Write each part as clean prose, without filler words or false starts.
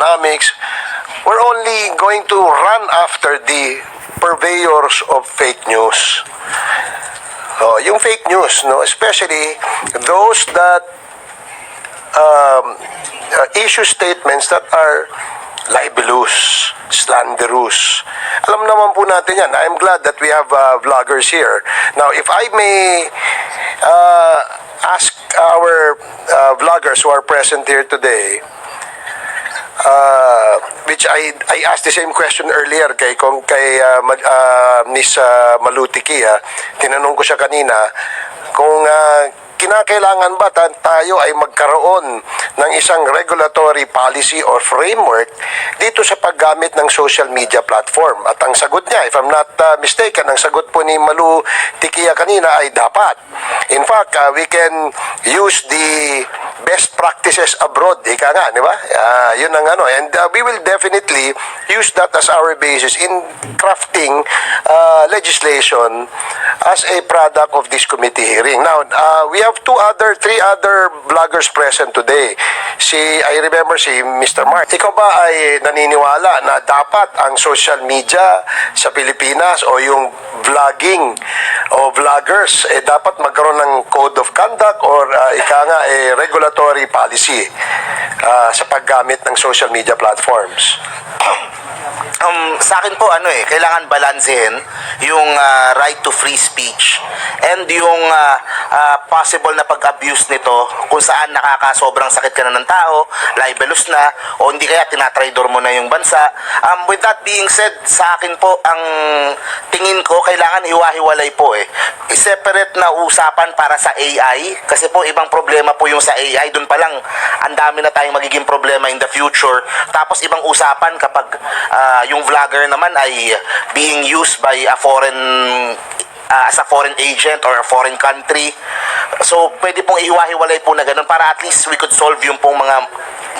economics, we're only going to run after the purveyors of fake news. Yung fake news, no, especially those that issue statements that are libelous, slanderous. Alam naman po natin yan. I'm glad that we have vloggers here. Now, if I may ask our vloggers who are present here today, which I asked the same question earlier kay Miss Malutiki. Tinanong ko siya kanina kung kinakailangan ba tayo ay magkaroon ng isang regulatory policy or framework dito sa paggamit ng social media platform. At ang sagot niya, if I'm not mistaken, ang sagot po ni Malu Tikia kanina ay dapat. In fact, we can use the best practices abroad. Ika nga, di ba? Yun ang ano. And we will definitely use that as our basis in crafting legislation as a product of this committee hearing. Now, we have three other vloggers present today. I remember si Mr. Mark. Ikaw ba ay naniniwala na dapat ang social media sa Pilipinas o yung vlogging o vloggers dapat magkaroon ng code of conduct or regulatory policy sa paggamit ng social media platforms? Sa akin po kailangan balansehin yung right to free speech and yung possible na pag-abuse nito kung saan nakakasobrang sakit ka na ng tao, libelous na, o hindi kaya tinatraidor mo na yung bansa. With that being said, sa akin po, ang tingin ko, kailangan hiwa-hiwalay po separate na usapan para sa AI, kasi po ibang problema po yung sa AI, dun pa lang, ang dami na tayong magiging problema in the future. Tapos ibang usapan kapag yung vlogger naman ay being used by a foreign as a foreign agent or a foreign country. So, pwede pong ihiwa-hiwalay po na ganun para at least we could solve yung pong mga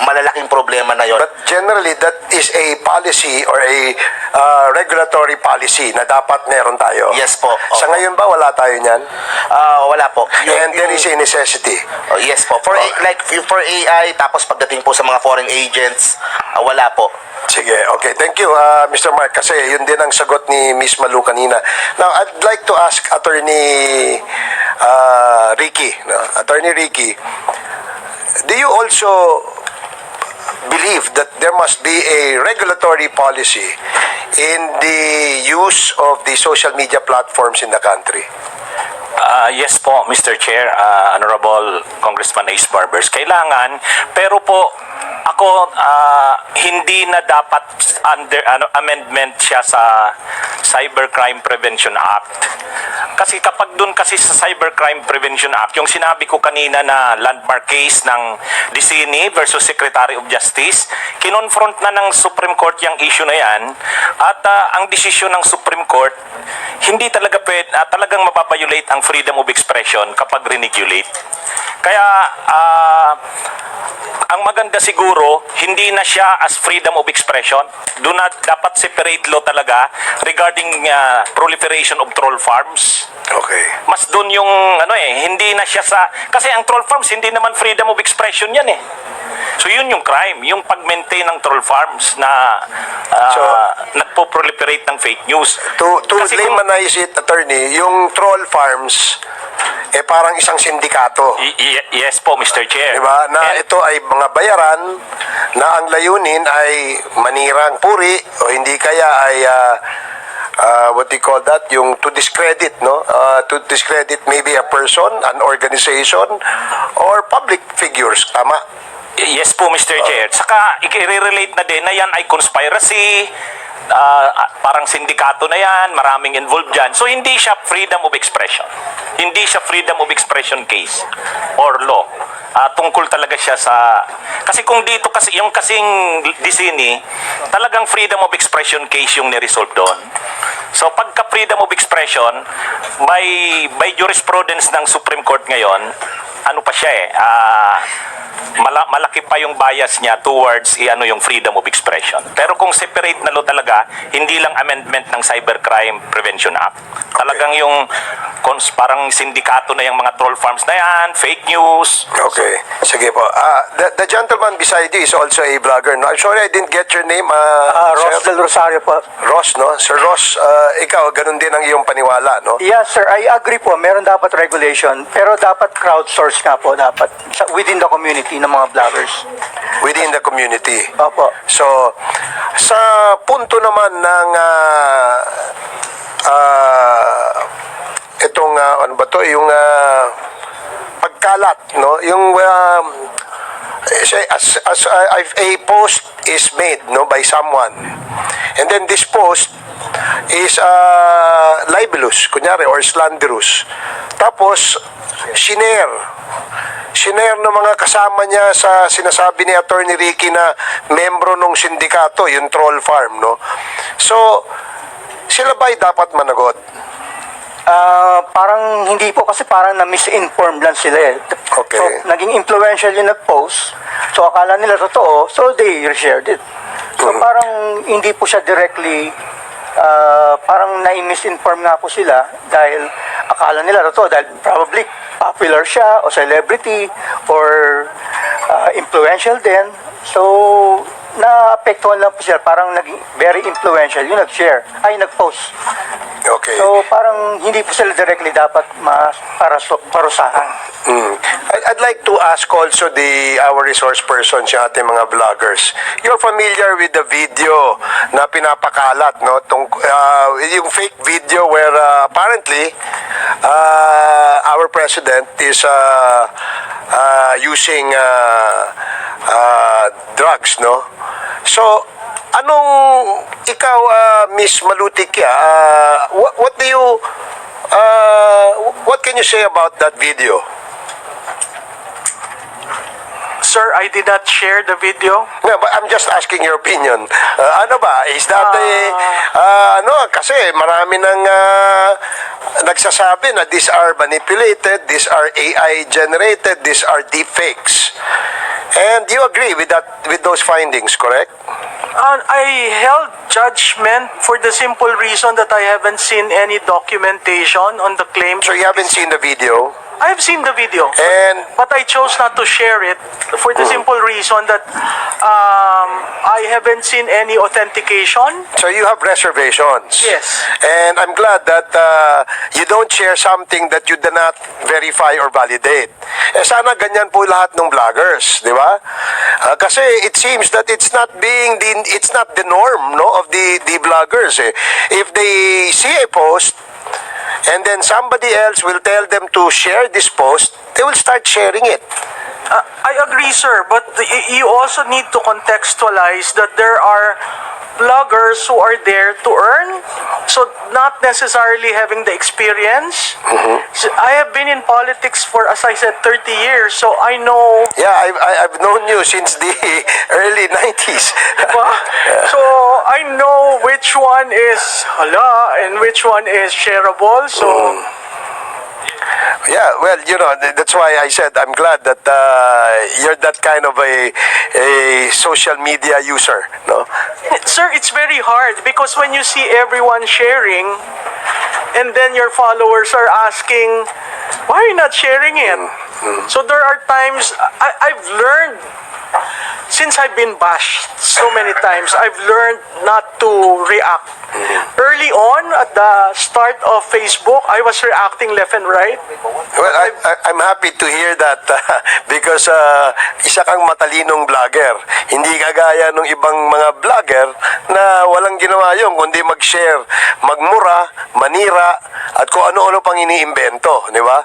malalaking problema na yon. But generally, that is a policy or a regulatory policy na dapat meron tayo. Yes po. Sa ngayon ba, wala tayo niyan? Wala po. And there is a necessity. Yes po. For AI, tapos pagdating po sa mga foreign agents, wala po. Sige, okay. Thank you, Mr. Mark. Kasi yun din ang sagot ni Miss Malu kanina. Now, I'd like to ask Attorney Ricky. No? Attorney Ricky, do you also believe that there must be a regulatory policy in the use of the social media platforms in the country? Yes po, Mr. Chair, Honorable Congressman Ace Barbers. Kailangan, pero po, ako, hindi na dapat under amendment siya sa Cybercrime Prevention Act. Kasi kapag dun kasi sa Cybercrime Prevention Act, yung sinabi ko kanina na landmark case ng Dicini versus Secretary of Justice, kinonfront na ng Supreme Court yung issue na yan, at ang desisyon ng Supreme Court, hindi talaga talagang mapapaviolate ang freedom of expression kapag reregulate. Kaya ang maganda siguro, hindi na siya as freedom of expression. Dapat separate law talaga regarding proliferation of troll farms. Okay. Mas doon yung hindi na siya sa, kasi ang troll farms hindi naman freedom of expression yan So yun yung crime, yung pag-maintain ng troll farms na nagpo-proliferate ng fake news. To laymanise it, attorney, yung troll farms parang isang sindikato. Yes po, Mr. Chair. Diba? Na ito ay mga bayaran na ang layunin ay manirang puri o hindi kaya ay what do you call that? Yung to discredit, no? To discredit maybe a person, an organization, or public figures. Tama? Yes po, Mr. Chair. Saka, i-relate na din na yan ay conspiracy, parang sindikato na yan, maraming involved dyan. So, hindi siya freedom of expression. Hindi siya freedom of expression case or law. Tungkol talaga siya sa... Kasi kung dito, yung kasing Dicini, talagang freedom of expression case yung niresolve doon. So, pagka freedom of expression, by jurisprudence ng Supreme Court ngayon, ano pa siya malaki pa yung bias niya towards yung freedom of expression. Pero kung separate na law talaga, hindi lang amendment ng Cybercrime Prevention Act. Talagang yung parang sindikato na yung mga troll farms na yan, fake news. Okay. Sige po. The gentleman beside you is also a vlogger, no? I'm sorry I didn't get your name. Ross Sir? Del Rosario po. Ross, no? Sir Ross, ikaw, ganun din ang iyong paniwala, no? Yes, sir. I agree po. Meron dapat regulation. Pero dapat crowdsource nga po. Dapat within the community ng mga vloggers. Within the community. Opo. So, sa punto naman ng itong ano ba to, yung pagkalat, no? Yung as a post is made, no, by someone, and then this post is libelous, kunyari, or slanderous, tapos shinare ng mga kasama niya sa sinasabi ni Attorney Ricky na membro ng sindikato, yung troll farm, no? So, sila ba'y dapat managot? Parang hindi po, kasi parang na-misinformed lang sila eh. Okay. So, naging influential yung nag-post. So, akala nila totoo. So, they reshared it. So, parang hindi po siya directly, parang na-misinform nga po sila dahil akala nila totoo. Dahil probably popular siya o celebrity or influential din. So, naapektuhan lang po sila. Parang naging very influential yung nag-share. Ay, nag-post. Okay. So, parang hindi po sila directly dapat parusahan. I'd like to ask also our resource persons, yung ating mga vloggers. You're familiar with the video na pinapakalat, no? Yung fake video where apparently our president is using drugs, no? So, ikaw, Miss Malutikya, what can you say about that video? Sir, I did not share the video. Yeah, but I'm just asking your opinion. Ano ba? Is that kasi marami nang nagsasabi na these are manipulated, these are AI generated, these are deepfakes. And you agree with those findings, correct? I held judgment for the simple reason that I haven't seen any documentation on the claims. So you haven't seen the video? I've seen the video, And but I chose not to share it for the simple reason that I haven't seen any authentication. so you have reservations. Yes. And I'm glad that you don't share something that you do not verify or validate. Sana ganyan po lahat ng vloggers, di ba? Kasi it seems that it's not the norm, no, of the vloggers. If they see a post and then somebody else will tell them to share this post, they will start sharing it. I agree, sir, but you also need to contextualize that there are bloggers who are there to earn, so not necessarily having the experience. So I have been in politics for, as I said, 30 years, so I know. Yeah, I've known you since the early 90s. So I know which one is hala and which one is shareable. So Yeah, well, that's why I said I'm glad that you're that kind of a social media user, no? sir, it's very hard because when you see everyone sharing and then your followers are asking, why are you not sharing it? So there are times I've learned, since I've been bashed so many times, I've learned not to react. Early on, at the start of Facebook, I was reacting left and right. Well, I'm happy to hear that because isa kang matalinong vlogger. Hindi kagaya ng ibang mga vlogger na walang ginawa yun kundi mag-share, magmura, manira, at kung ano-ano pang iniimbento, di ba?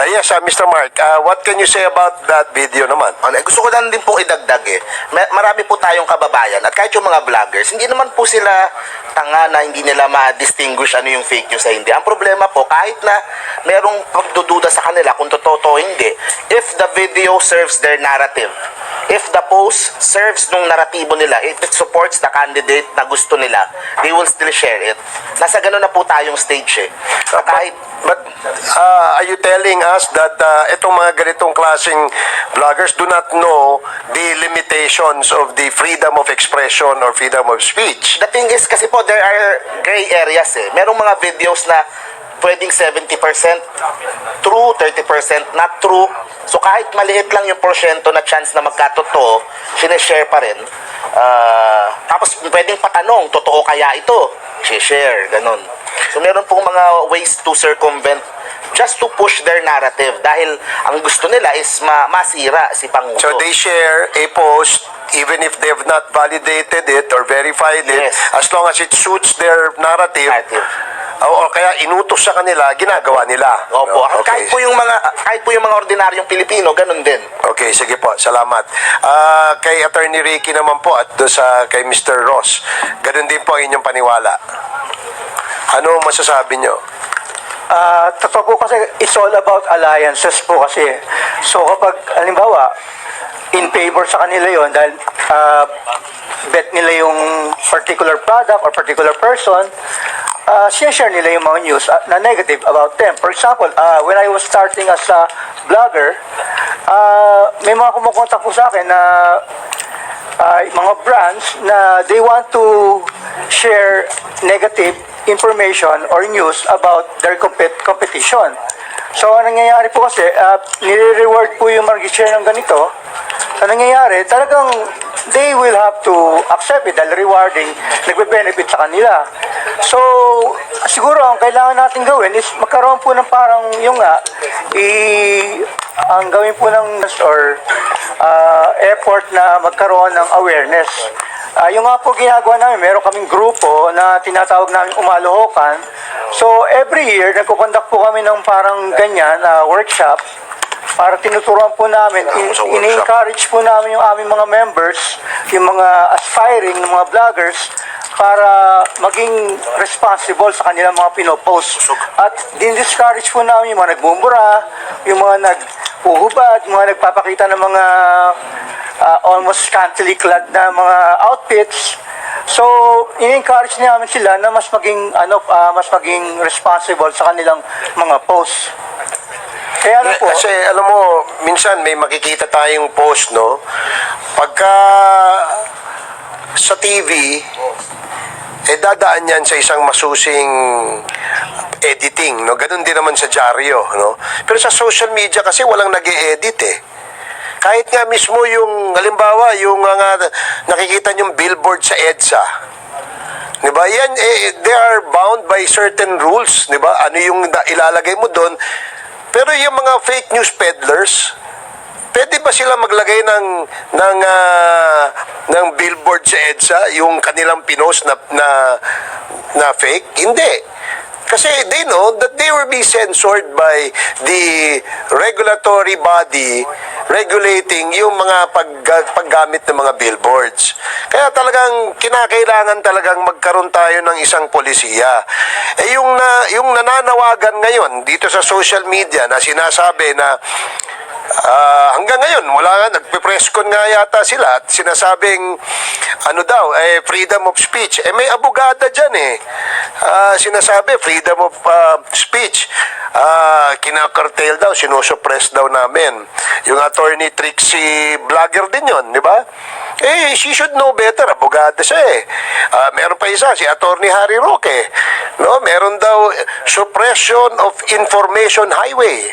Yes, Mr. Mark, what can you say about that video naman? Gusto ko lang din po idagdag marami po tayong kababayan at kahit yung mga vloggers, hindi naman po sila tanga na hindi nila ma-distinguish ano yung fake news sa hindi. Ang problema po, kahit na merong pagdududa sa kanila kung totoo o hindi, if the video serves their narrative, if the post serves nung naratibo nila, if it supports the candidate na gusto nila, they will still share it. Nasa ganun na po tayong stage eh. Kahit But are you telling us that itong mga ganitong klaseng vloggers do not know the limitations of the freedom of expression or freedom of speech? the thing is kasi po, there are gray areas eh. Merong mga videos na pwedeng 70% true, 30% not true. So kahit maliit lang yung porsyento na chance na magkatotoo, sineshare pa rin. Tapos pwedeng patanong, totoo kaya ito? Share, ganun. So meron pong mga ways to circumvent just to push their narrative dahil ang gusto nila is masira si Pangulo. So they share a post even if they have not validated it or verified it, Yes. as long as it suits their narrative, Narrative. o kaya inutos sa kanila, ginagawa nila. Opo, No? kahit po yung mga ordinaryong Pilipino, ganun din. Okay, sige po. Salamat. Kay Attorney Ricky naman po at do sa kay Mr. Ross, ganun din po ang inyong paniwala. Ano masasabi nyo? Totoo po kasi it's all about alliances po kasi. So kapag, halimbawa, in favor sa kanila yon dahil bet nila yung particular product or particular person, share nila yung mga news na negative about them. For example, when I was starting as a blogger, may mga kumukontak po sa akin na mga brands na they want to share negative information or news about their competition. So, ang nangyayari po kasi, nire-reward po yung mag-share ng ganito. Ang nangyayari, talagang they will have to accept it dahil rewarding, nagbe-benefit sa kanila. So, siguro ang kailangan natin gawin is magkaroon po ng parang yung ang gawin po ng or effort na magkaroon ng awareness. Yung nga po ginagawa namin, meron kaming grupo na tinatawag namin Umalohokan. So, every year, nagkukonduct po kami ng parang ganyan, workshop, para tinuturuan po namin, ini-encourage po namin yung aming mga members, yung mga aspiring ng mga vloggers, para maging responsible sa kanilang mga pinopost. At din-discourage po namin yung mga nagmumura, yung mga naghuhubad, yung mga nagpapakita ng mga almost scantily clad na mga outfits. So, in-encourage namin sila na mas maging responsible sa kanilang mga posts. Kaya ano po, Kasi alam mo, minsan may makikita tayong post, no? Pagka sa TV, dadaan yan sa isang masusing editing, no? Ganun din naman sa dyaryo, no? Pero sa social media kasi walang nag-e-edit eh. Kahit nga mismo yung, halimbawa, yung nakikita yung billboard sa EDSA. Diba? Yan, they are bound by certain rules. Diba? Ano yung ilalagay mo doon? Pero yung mga fake news peddlers, pwede ba sila maglagay ng billboard sa EDSA, yung kanilang pinost na fake? Hindi. Kasi they know that they will be censored by the regulatory body regulating yung mga paggamit ng mga billboards. Kaya talagang kinakailangan talagang magkaroon tayo ng isang polisiya. Yung nananawagan ngayon dito sa social media na sinasabi na hanggang ngayon, wala nga, nagpe-presscon nga yata sila at sinasabing, freedom of speech. May abogada dyan eh. Sinasabi, freedom of speech. Kinakartel daw, sinusuppress daw namin. Yung attorney Trixie, vlogger din yon, di ba? She should know better. Abogada siya eh. Meron pa isa, si attorney Harry Roque. No? Meron daw suppression of information highway.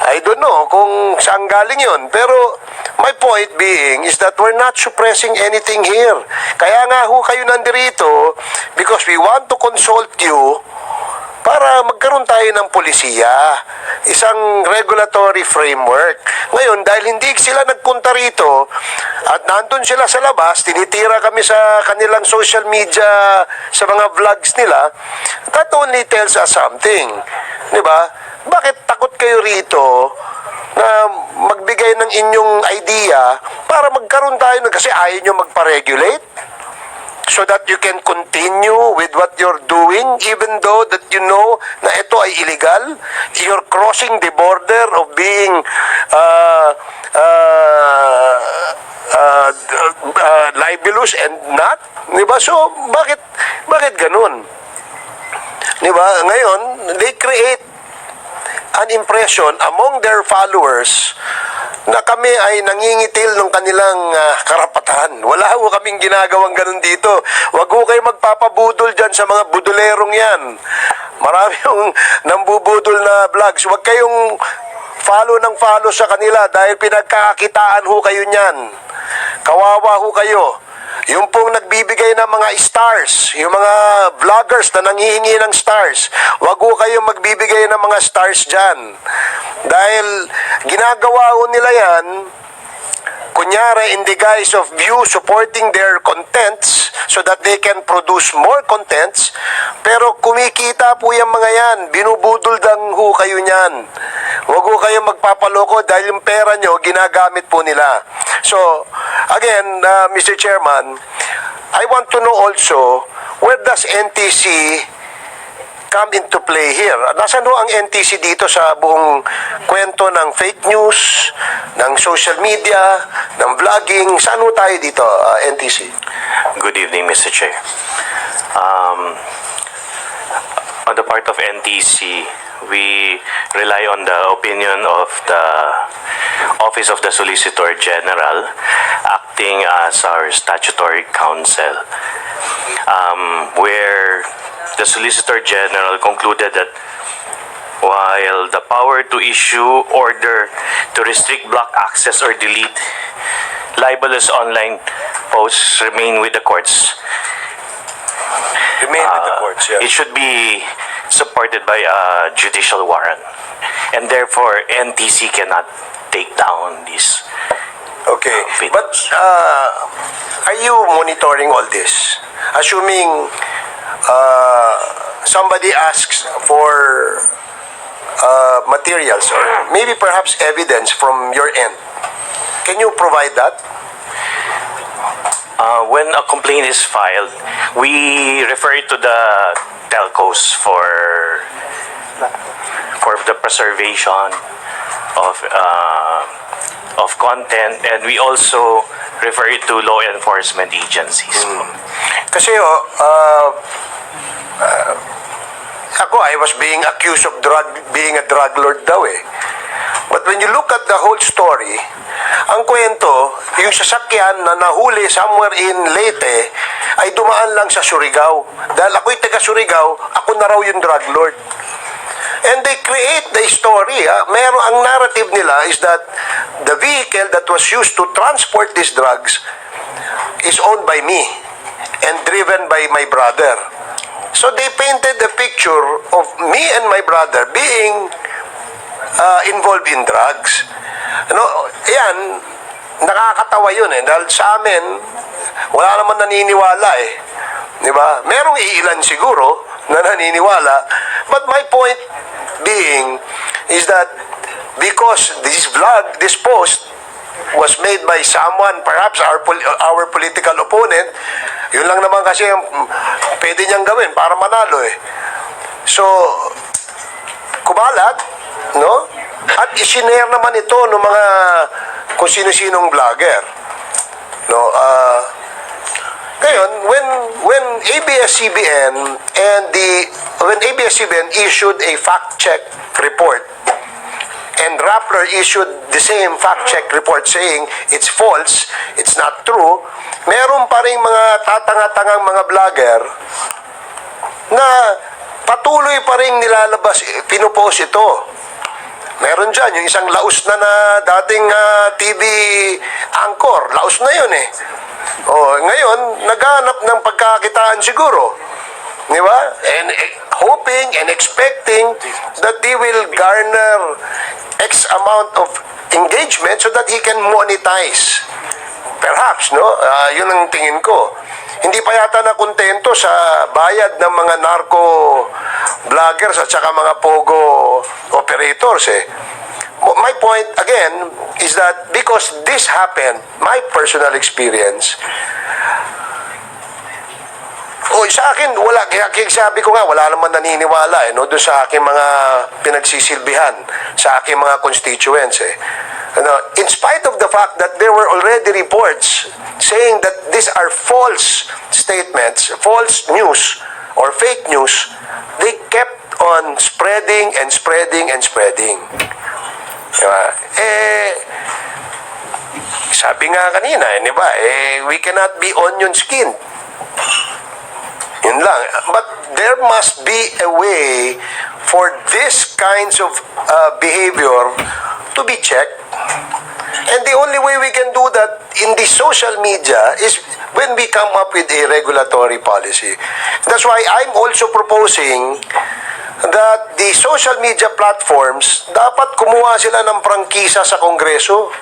I don't know kung saan galing yon. Pero my point being is that we're not suppressing anything here. Kaya nga ho kayo nandirito because we want to consult you para magkaroon tayo ng polisiya, isang regulatory framework. Ngayon, dahil hindi sila nagpunta rito at nandun sila sa labas, tinitira kami sa kanilang social media, sa mga vlogs nila, that only tells us something. Diba? Bakit takot kayo rito na magbigay ng inyong idea para magkaroon tayo kasi ayaw nyo magpa-regulate? so that you can continue with what you're doing even though that you know na ito ay illegal? You're crossing the border of being libelous and not, di ba? So bakit ganun? Di ba? Ngayon, they create an impression among their followers na kami ay nangingitil ng kanilang karapatan. Wala ho kaming ginagawang ganun dito. Huwag ho kayo magpapabudol dyan sa mga budolerong yan. Marami yung nambubudol na vlogs. Huwag kayong follow ng follow sa kanila dahil pinagkakakitaan ho kayo niyan. Kawawa ho kayo. Yung pong nagbibigay ng mga stars, yung mga vloggers na nanghihingi ng stars, wag ho kayong magbibigay ng mga stars dyan. Dahil ginagawa ho nila yan, kunyari in the guise of view supporting their contents so that they can produce more contents, pero kumikita po yung mga yan, binubudol lang ho kayo niyan. Huwag ho kayong magpapaloko dahil yung pera nyo ginagamit po nila. So, again, Mr. Chairman, I want to know also, where does NTC come into play here? Nasaan ho ang NTC dito sa buong kwento ng fake news, ng social media, ng vlogging? Saan ho tayo dito, NTC? Good evening, Mr. Chair. On the part of NTC, we rely on the opinion of the Office of the Solicitor General, acting as our statutory counsel, where the Solicitor General concluded that while the power to issue order to restrict, block access, or delete libelous online posts remain with the courts, Remain with the courts, yeah. it should be supported by a judicial warrant. And therefore, NTC cannot take down this. Okay, fake but news. are you monitoring all this? Assuming somebody asks for materials or maybe perhaps evidence from your end, can you provide that? When a complaint is filed, we refer it to the telcos for the preservation of content, and we also refer it to law enforcement agencies. Kasi ako, I was being accused of being a drug lord daw eh. But when you look at the whole story, ang kwento, yung sasakyan na nahuli somewhere in Leyte ay dumaan lang sa Surigao. Dahil ako'y taga Surigao, ako na raw yung drug lord. And they create the story. Ang narrative nila is that the vehicle that was used to transport these drugs is owned by me and driven by my brother. So they painted the picture of me and my brother being involved in drugs. Yan, nakakatawa yun eh. Dahil sa amin, wala naman naniniwala eh. Di ba? Merong iilan siguro na naniniwala. But my point being is that because this post was made by someone, perhaps our political opponent, yun lang naman kasi pwede niyang gawin para manalo eh. So, kumalat, no? At isinare naman ito ng mga kung sino-sinong vlogger. No, ngayon, when ABS-CBN issued a fact-check report and Rappler issued the same fact-check report saying it's false, it's not true, meron pa rin mga tatanga-tangang mga vlogger na patuloy pa rin nilalabas, pinupost ito. Meron dyan, yung isang laos na dating TV anchor. Laos na yun eh. Ngayon, naghanap ng pagkakitaan siguro. Di ba? And hoping and expecting that they will garner X amount of engagement so that he can monetize. Perhaps, no? Yun ang tingin ko. Hindi pa yata na kontento sa bayad ng mga narco vloggers at saka mga pogo operators eh. My point again is that because this happened, my personal experience, O sa akin, wala, kaya sabi ko nga, wala naman naniniwala no, doon sa aking mga pinagsisilbihan, sa aking mga constituents. In spite of the fact that there were already reports saying that these are false statements, false news, or fake news, they kept on spreading and spreading and spreading. Diba? Sabi nga kanina, di ba, we cannot be onion skinned. Yun lang. But there must be a way for this kinds of behavior to be checked. And the only way we can do that in the social media is when we come up with a regulatory policy. That's why I'm also proposing that the social media platforms, dapat kumuha sila ng prangkisa sa Kongreso.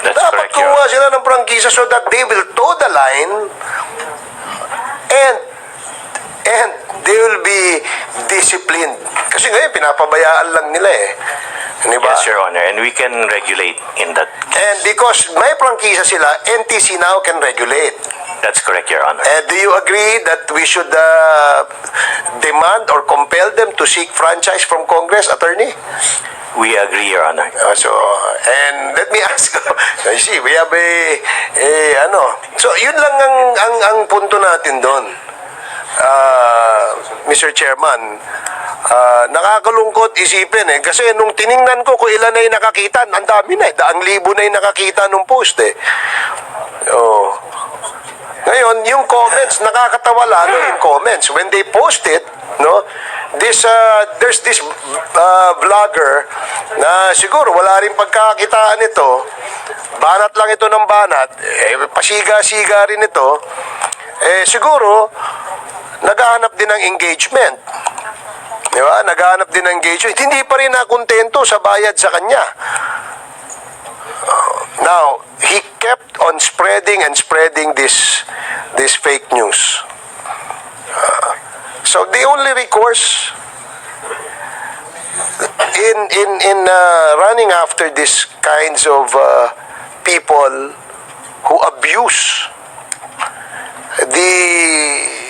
That's Dapat correct, Your kumuha sila ng prangkisa so that they will toe the line and they will be disciplined. Kasi ngayon, pinapabayaan lang nila Diba? Yes, Your Honor, and we can regulate in that. And because may prangkisa sila, NTC now can regulate. That's correct, Your Honor. Do you agree that we should demand or compel them to seek franchise from Congress, Attorney? We agree, Your Honor. And let me ask you, I see, we have so yun lang ang punto natin doon. Mr. Chairman, nakakalungkot isipin kasi nung tiningnan ko kung ilan na yung nakakita, ang dami na 100,000 na yung nakakita nung post Ngayon, yung comments, nakakatawa lalo yung comments. When they post it, no, there's this vlogger na siguro wala rin pagkakitaan ito, banat lang ito ng banat, pasiga-siga rin ito, siguro, naghahanap din ng engagement. Di ba? Naghahanap din ng engagement. Hindi pa rin nakontento sa bayad sa kanya. Now, he kept on spreading and spreading this fake news. So the only recourse in running after these kinds of people who abuse the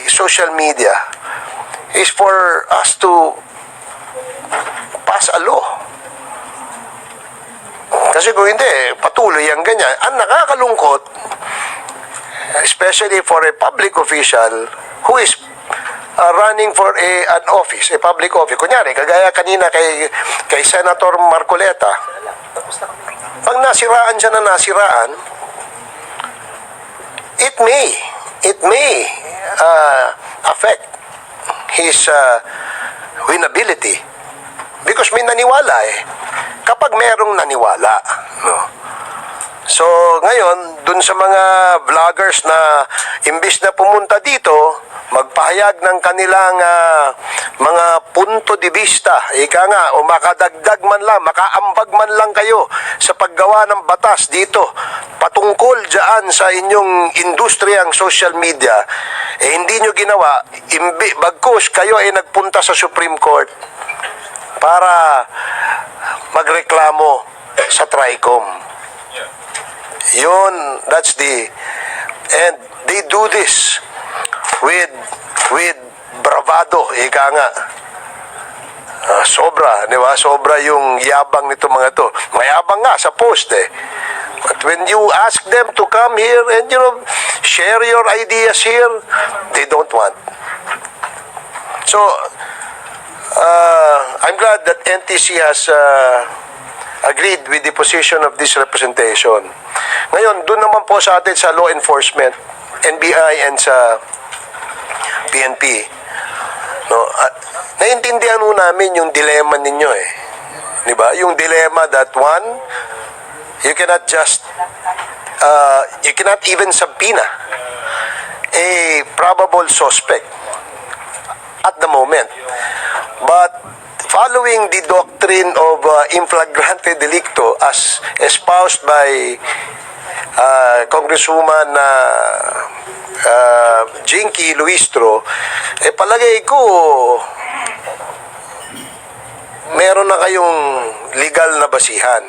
social media is for us to pass a law. Kasi kung hindi, patuloy ang ganyan. Ang nakakalungkot, especially for a public official who is running for an office, a public office. Kunyari, kagaya kanina kay Senator Marcoleta, pag nasiraan siya na nasiraan, it may affect his winnability. Because may naniwala kapag merong naniwala. No? So, ngayon, dun sa mga vloggers na imbis na pumunta dito, magpahayag ng kanilang mga punto de vista, ika nga, o makadagdag man lang, makaambag man lang kayo sa paggawa ng batas dito, patungkol dyan sa inyong industriyang social media, hindi nyo ginawa, bagkus kayo ay nagpunta sa Supreme Court para magreklamo sa TRICOM. Yun, that's and they do this with bravado, ika nga. Sobra, di ba? Sobra yung yabang nito mga to. Mayabang nga sa post But when you ask them to come here and share your ideas here, they don't want. So, I'm glad that NTC has agreed with the position of this representation. Ngayon, doon naman po sa atin sa law enforcement, NBI and sa PNP, no, naiintindihan ho namin yung dilemma ninyo di ba? Yung dilemma that one, you cannot just you cannot even subpoena a probable suspect at the moment. But following the doctrine of in flagrante delicto as espoused by Congresswoman Jinky Luistro, palagay ko meron na kayong legal na basihan.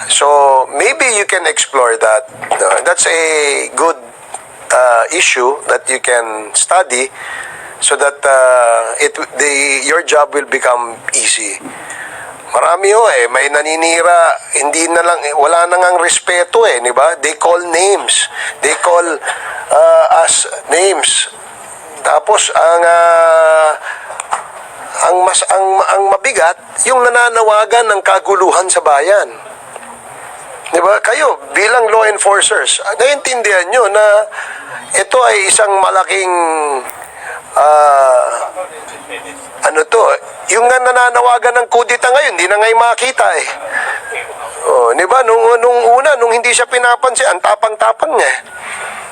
So maybe you can explore that. That's a good issue that you can study so that your job will become easy. Marami may naninira, hindi na lang, wala nang ang respeto di ba? They call names. They call us names. Tapos ang mabigat, yung nananawagan ng kaguluhan sa bayan. Di ba? Kayo, bilang law enforcers, naiintindihan nyo na ito ay isang malaking yung nananawagan ng kudita ngayon, hindi na ngayon makita di ba? Nung una, nung hindi siya pinapansin, ang tapang-tapang niya.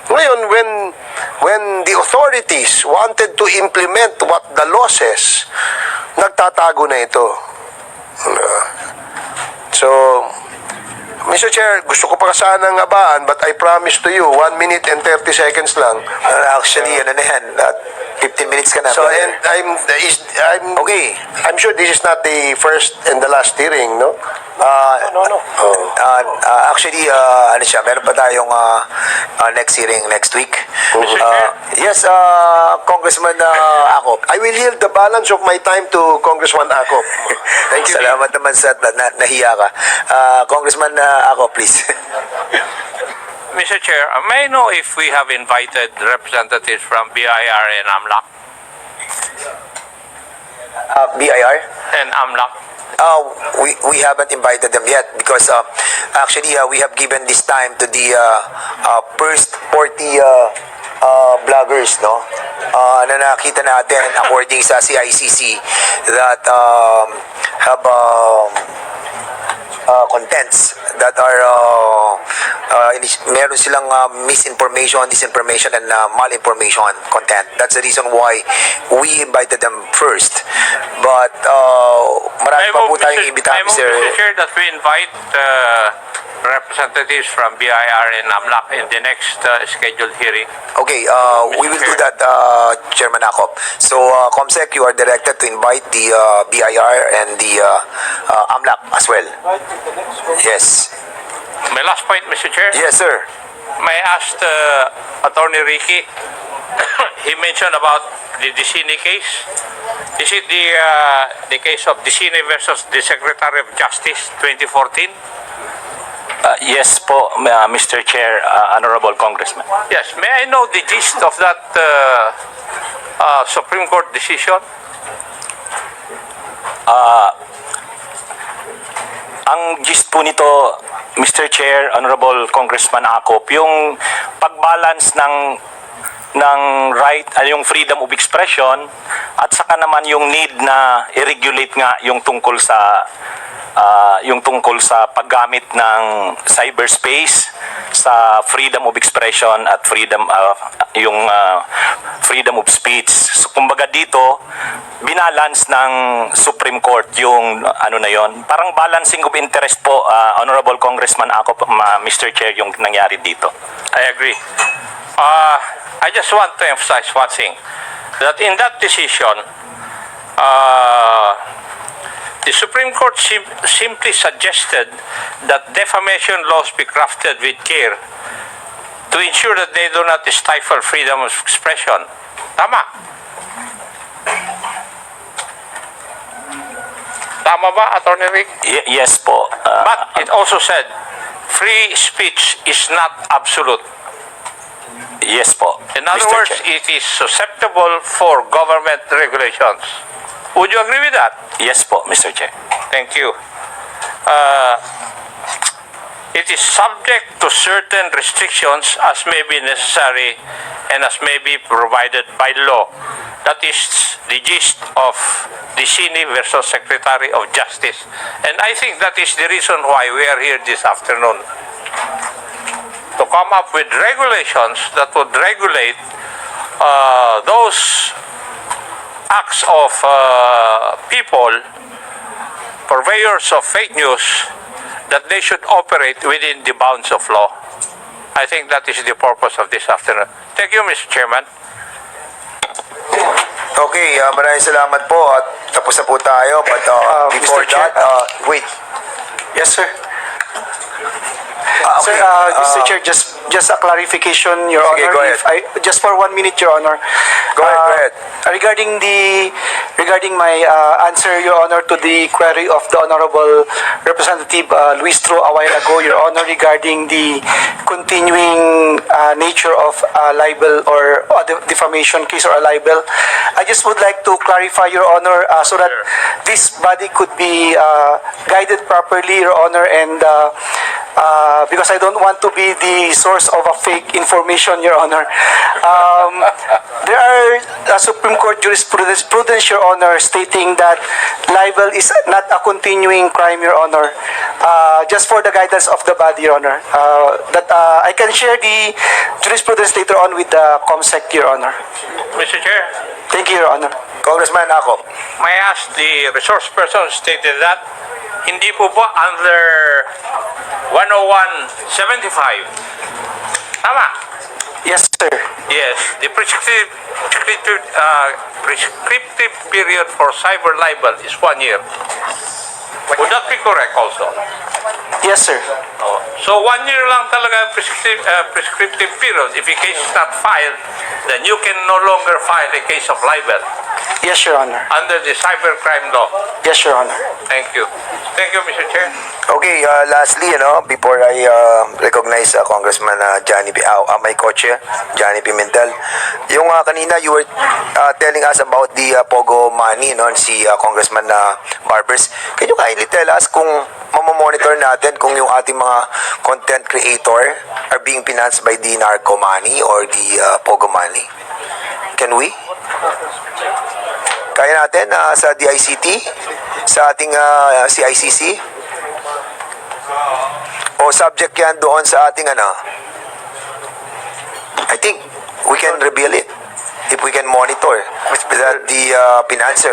Ngayon, when the authorities wanted to implement what the law says, nagtatago na ito. So, Mr. Chair, gusto ko pa sanang abaan, but I promise to you, 1 minute and 30 seconds lang. Actually, 15 minutes ka na. So, and Okay. I'm sure this is not the first and the last hearing, no? No. Actually, meron pa tayong next hearing next week. Yes, Congressman Akop. I will yield the balance of my time to Congressman Akop. Thank you. Salamat naman sa nahiya ka. Congressman Akop, please. Mr. Chair, may I know if we have invited representatives from BIR and AMLAC? BIR? And AMLAC? We haven't invited them yet because actually we have given this time to the first 40 vloggers, no? Na nakita natin according sa CICC that have contents that are meron silang misinformation, disinformation, and malinformation content. That's the reason why we invited them first. But marami pa po tayong imbitahan, Mr. Chair, that we invite representatives from BIR and AMLAC in the next scheduled hearing. Okay, we will do that, Chairman Akop. So, Comsec, you are directed to invite the BIR and the AMLAC as well. Yes. My last point, Mr. Chair. Yes, sir. May I ask Attorney Ricky, he mentioned about the Dicini case. Is it the case of Dicini versus the Secretary of Justice 2014? Yes po, Mr. Chair, Honorable Congressman. Yes. May I know the gist of that Supreme Court decision? Ang gist po nito, Mr. Chair, Honorable Congressman Akop, yung pagbalance ng right, yung freedom of expression at saka naman yung need na i-regulate nga yung tungkol sa paggamit ng cyberspace sa freedom of expression at freedom of speech. So, kumbaga dito, binalance ng Supreme Court yung na yon. Parang balancing of interest po, Honorable Congressman Akop, Mr. Chair, yung nangyari dito. I agree. I just want to emphasize one thing, that in that decision, the Supreme Court simply suggested that defamation laws be crafted with care to ensure that they do not stifle freedom of expression. Tama. Tama ba, Attorney Rick? Yes po. But it also said, free speech is not absolute. Yes po. In other Mr. words, Chair. it is susceptible for government regulations. Would you agree with that? Yes po, Mr. Chair. Thank you. It is subject to certain restrictions as may be necessary and as may be provided by law. That is the gist of Dicini versus Secretary of Justice. And I think that is the reason why we are here this afternoon. To come up with regulations that would regulate those acts of people, purveyors of fake news, that they should operate within the bounds of law. I think that is the purpose of this afternoon. Thank you, Mr. Chairman. Okay, maraming salamat po at tapos na po tayo. But before Mr. Chair, that, wait. Yes, sir. Okay, Mr. Chair, just just a clarification, Your Sige, Honor. go ahead. Just for 1 minute, Your Honor. Go ahead. Regarding my answer, Your Honor, to the query of the Honorable Representative Luis Tro a while ago, Your Honor, regarding the continuing nature of libel or defamation case or a libel, I just would like to clarify, Your Honor, so that this body could be guided properly, Your Honor, and because I don't want to be the source of a fake information, Your Honor. There are Supreme Court jurisprudence, Your Honor, stating that libel is not a continuing crime, Your Honor. Just for the guidance of the body, Your Honor. That I can share the jurisprudence later on with the COMSEC, Your Honor. Mr. Chair, Thank you, Your Honor. Congressman Ako. may I ask the resource person stated that hindi po under 101.75. Tama? Yes, sir. Yes, the prescriptive period for cyber libel is 1 year. Would that be correct also? Yes, sir. Oh. So 1 year lang talaga ang prescriptive period. If a case is not filed, then you can no longer file a case of libel Yes, Your Honor. under the cybercrime law. Yes, Your Honor. Thank you. Thank you, Mr. Chair. Okay, lastly, before I recognize Congressman Johnny my co-chair, Johnny Pimentel, yung kanina you were telling us about the Pogo money, si Congressman Barbers. Can you kindly tell us kung mamamonitor natin kung yung ating mga content creator are being financed by the narco money or the Pogo money? Can we? Kaya natin sa DICT, sa ating CICC, o subject yan doon sa ating I think we can reveal it if we can monitor that the financer.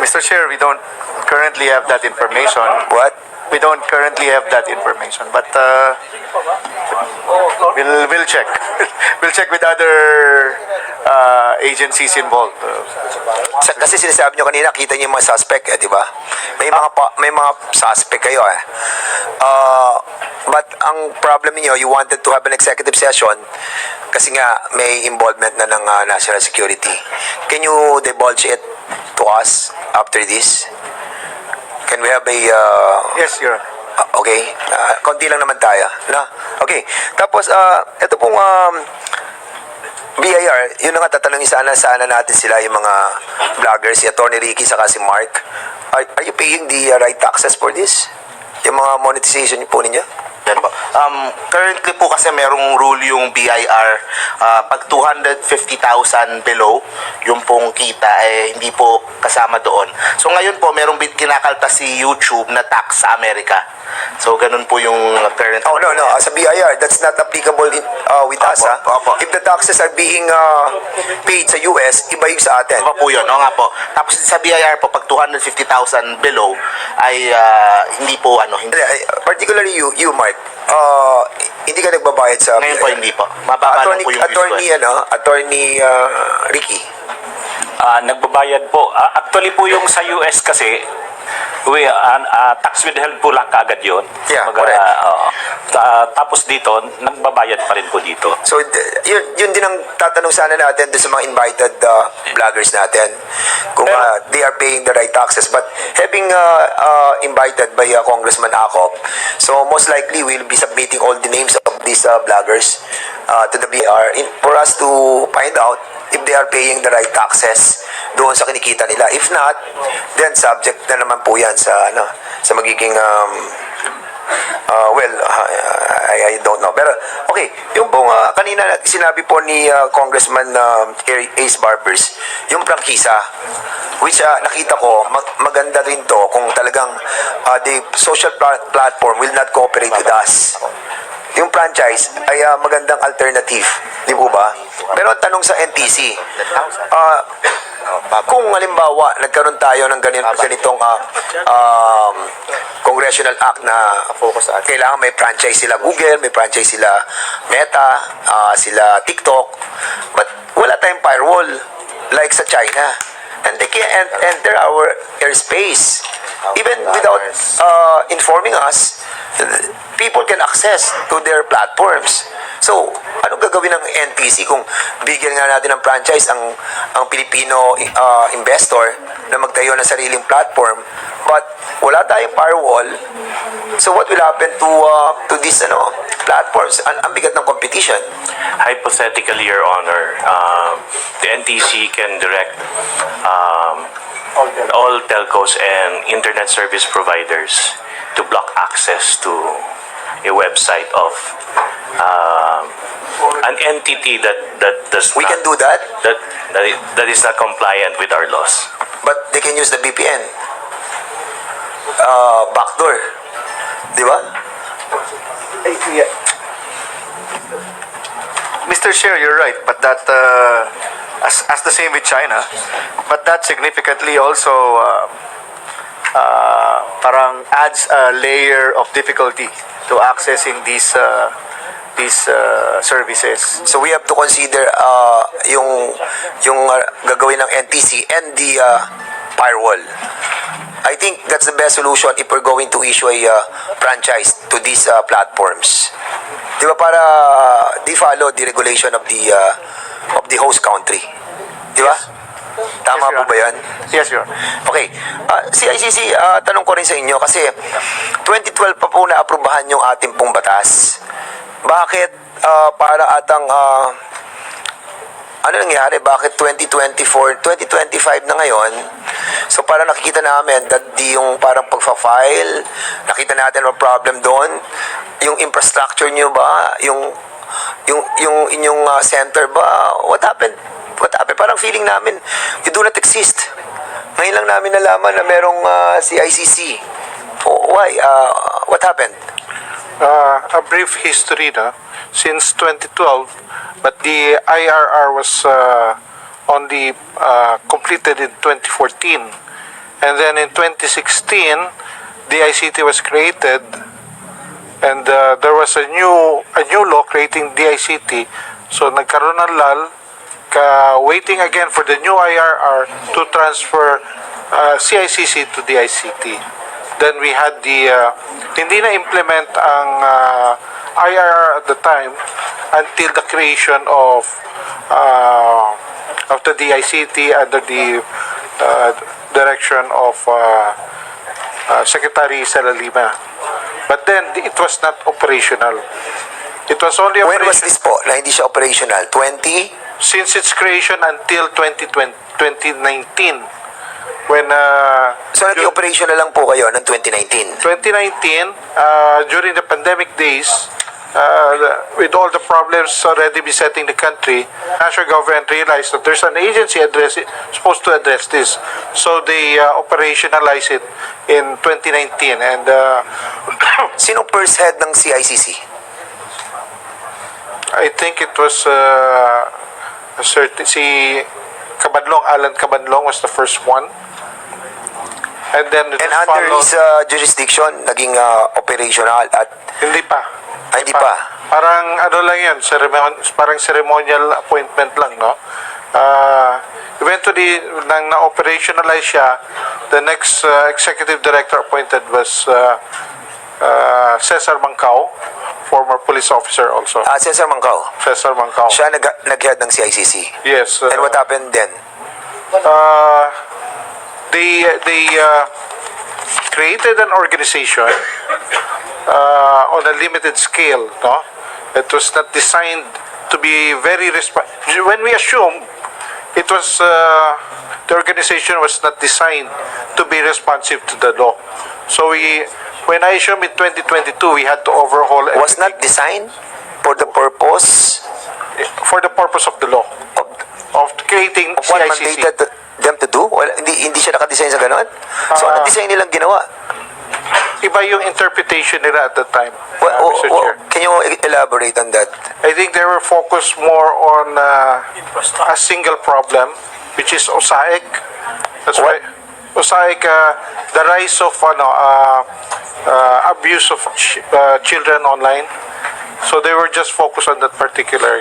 Mr. Chair, we don't currently have that information. What? We don't currently have that information, but we'll check. We'll check with other agencies involved. Kasi sinasabi nyo kanina, kita nyo yung mga suspect, di ba? May mga suspect kayo but ang problem niyo, you wanted to have an executive session kasi nga may involvement na ng national security. Can you divulge it to us after this? Can we have a Yes, Your Honor. okay, konti lang naman tayo, no? Okay, tapos ito pong BIR, yun na nga tatanungin sana natin sila, yung mga vloggers, si Atty. Ricky saka si Mark. Are you paying the right taxes for this? Yung mga monetization po ninyo? Yan po. Currently po kasi merong rule yung BIR, pag 250,000 below, yung pong kita hindi po kasama doon. So ngayon po merong kinakaltas si YouTube na tax sa Amerika. So ganun po yung current. Oh, no. As a BIR, that's not applicable with us, ha? Opo. If the taxes are being paid sa US, iba yung sa atin. Iba po yun, nga po. Tapos sa BIR po, pag 250,000 below, ay hindi po hindi. Particularly you Mark, hindi ka nagbabayad sa Ngayon po hindi po. Mababa lang po yung Attorney Ricky. Nagbabayad po. Actually po yung sa US kasi, tax withheld po lang kaagad yun. Yeah, correct. Tapos dito, nagbabayad pa rin po dito. So, yun din ang tatanong sana natin doon sa mga invited vloggers natin. Kung they are paying the right taxes. But having invited by Congressman Ako, so most likely we'll be submitting all the names of these vloggers to the BR for us to find out if they are paying the right taxes doon sa kinikita nila. If not, then subject na naman po yan sa magiging I don't know. Pero, okay, yung pong kanina sinabi po ni Congressman Ace Barbers, yung prangkisa, which nakita ko, maganda rin to kung talagang the social platform will not cooperate with us. Yung franchise ay magandang alternative, di po ba? Pero ang tanong sa NTC, kung halimbawa nagkaroon tayo ng ganitong congressional act na kailangan may franchise sila Google, may franchise sila Meta, sila TikTok, but wala tayong firewall like sa China, and they can't enter our airspace. even without informing us, people can access to their platforms. So, anong gagawin ng NTC kung bigyan nga natin ng franchise ang Pilipino investor na magtayo ng sariling platform, but wala tayong firewall? So what will happen to these platforms? Ang bigat ng competition. Hypothetically, Your Honor, the NTC can direct all telcos and internet service providers to block access to a website of an entity that does We not, can do that, that is not compliant with our laws. but they can use the VPN backdoor. Di ba? Mr. Chair, you're right, but that, as the same with China, but that significantly also parang adds a layer of difficulty to accessing these services. So we have to consider yung gagawin ng NTC and the firewall. I think that's the best solution if we're going to issue a franchise to these platforms. Di ba, para they follow the regulation of the host country. Di ba? Tama Yes, po ba yan? Yes, Your Honor. Okay. CICC, tanong ko rin sa inyo kasi 2012 pa po na-aprobahan yung ating pong batas. Bakit para atang ano nangyari? Bakit 2024, 2025 na ngayon? So parang nakikita namin that yung parang pagfa-file, nakita natin ang problem doon. Yung infrastructure nyo ba? Yung inyong center ba? What happened? What happened? Parang feeling namin, you do not exist. Ngayon lang namin nalaman na merong CICC. Why? What happened? A brief history since 2012, but the IRR was only completed in 2014, and then in 2016 the ICT was created, and there was a new law creating the ICT. So nagkaroon ng lull, waiting again for the new IRR to transfer CICC to the ICT. Then we had hindi na implement ang IRR at the time until the creation of the DICT under the direction of Secretary Sala Lima. But then it was not operational. It was only When was operational this po na hindi siya operational? 20? since its creation until 2019. When So naging operational lang po kayo ng 2019? 2019, during the pandemic days, with all the problems already besetting the country, national government realized that there's an agency supposed to address this. So they operationalized it in 2019. And Sinong first head ng CICC? I think it was si Cabadlong, Alan Cabadlong was the first one. And then it And was under followed- his jurisdiction, naging operational at Hindi pa. hindi pa. Parang ano lang yan, parang ceremonial appointment lang, no? Eventually, nang na-operationalize siya, the next executive director appointed was Cesar Mancao, former police officer also. Cesar Mancao. Cesar Mancao. Siya nag-head ng CICC. Yes. And what happened then? They created an organization on a limited scale, no? It was not designed to be very when we assume it was the organization was not designed to be responsive to the law. So when I assume in 2022 we had to overhaul Was not designed for the purpose of the law of creating of what CICC. mandated them to do? Well, hindi siya nakadesign sa ganon? So ano design nilang ginawa? Iba yung interpretation nila at the time, Mr. Chair. Can you elaborate on that? I think they were focused more on a single problem, which is OSAIC. That's What? right. OSAIC, the rise of abuse of children online. So they were just focused on that particular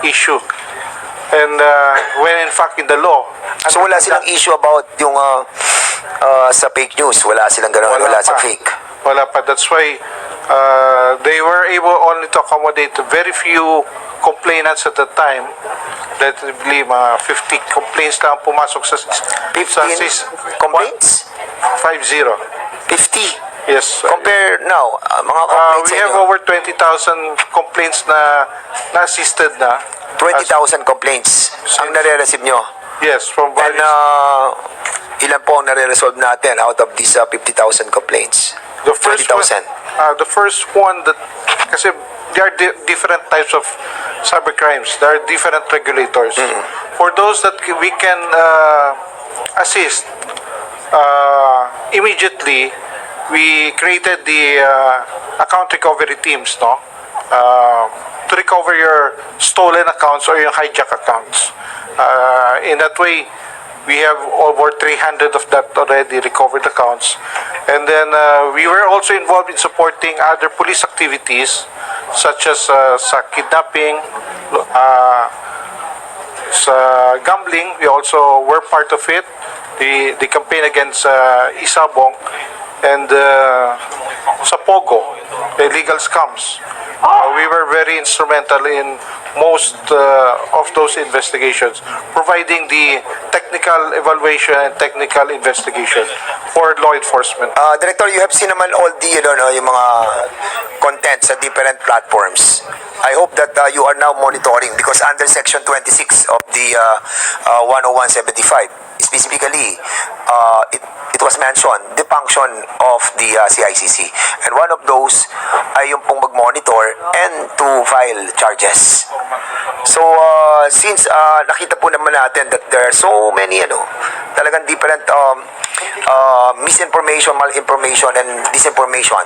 issue. And when in fact in the law, So wala silang issue about yung sa fake news. Wala silang ganun. Wala sa pa. fake. Wala pa. That's why they were able only to accommodate very few complainants at the time. Relatively, mga 50 complaints lang pumasok sa 15 complaints? 50. 50. Yes. Compare now, mga complaints We sa have inyo. over 20,000 complaints na na-assisted na. 20,000 complaints ang nare-receive nyo. Yes, from And various... ilan po ang nare-resolve natin out of these 50,000 complaints? The first 20,000. the first one that kasi there are different types of cybercrimes. There are different regulators. For those that we can assist immediately, we created the account recovery teams, no? To recover your stolen accounts or your hijack accounts. In that way, we have over 300 of that already recovered accounts. And then we were also involved in supporting other police activities such as sa kidnapping, sa gambling. We also were part of it. The campaign against Isabong and sa Pogo, the illegal scams. We were very instrumental in most of those investigations, providing the technical evaluation and technical investigation for law enforcement. Director, you have seen naman all the yung mga content sa different platforms. I hope that you are now monitoring because under Section 26 of the 10175, specifically, it was mentioned the function of the CICC. And one of those ay yung pong mag-monitor and to file charges. So, since nakita po naman natin that there are so many, talagang different misinformation, malinformation, and disinformation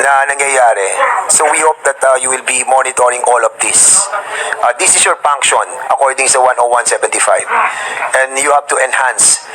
na nangyayari. So, we hope that you will be monitoring all of this. This is your function according sa 10175. And you have to enhance